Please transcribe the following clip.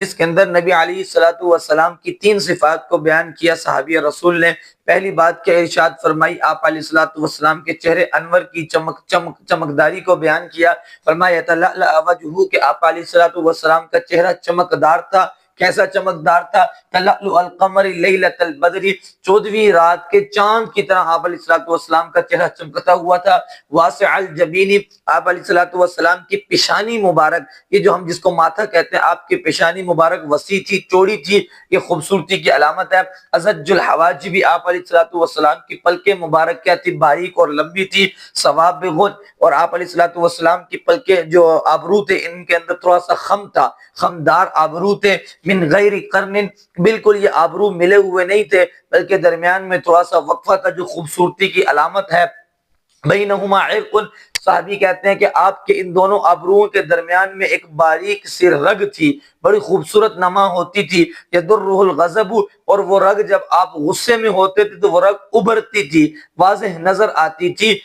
اس کے اندر نبی علیہ الصلوۃ والسلام کی 3 صفات کو بیان کیا صحابی رسول نے۔ پہلی بات کیا ارشاد فرمائی، آپ علیہ الصلوۃ والسلام کے چہرے انور کی چمکداری کو بیان کیا۔ فرمایا تلألأ وجہہ کہ آپ علیہ الصلوۃ والسلام کا چہرہ چمکدار تھا۔ کیسا چمکدار تھا؟ تلألؤ القمر لیلۃ البدر، 14ویں رات کے چاند کی طرح آپ علیہ الصلوۃ والسلام کا چہرہ چمکتا ہوا تھا۔ واسع الجبین، آپ علیہ الصلوۃ والسلام کی پیشانی مبارک، یہ جو ہم جس کو ماتھا کہتے ہیں، آپ کی پیشانی مبارک وسیع تھی، چوڑی تھی، یہ خوبصورتی کی علامت ہے۔ ازج الحواجب، آپ علیہ الصلوۃ والسلام کی پلکیں مبارک کیا تھی؟ باریک اور لمبی تھی۔ ثوابغ، اور آپ علیہ الصلوۃ والسلام کی پلکیں جو ابرو تھے ان کے اندر تھوڑا سا خم تھا، خمدار ابرو تھے۔ من غیر قرن، بالکل یہ ابرو ملے ہوئے نہیں تھے بلکہ درمیان میں تھوڑا سا وقفہ تھا جو خوبصورتی کی علامت ہے۔ بینہما عرق، صحابی کہتے ہیں کہ آپ کے ان دونوں ابروؤں کے درمیان میں ایک باریک سی رگ تھی، بڑی خوبصورت نما ہوتی تھی۔ یدرہ الغضب، اور وہ رگ جب آپ غصے میں ہوتے تھے تو وہ رگ ابھرتی تھی، واضح نظر آتی تھی۔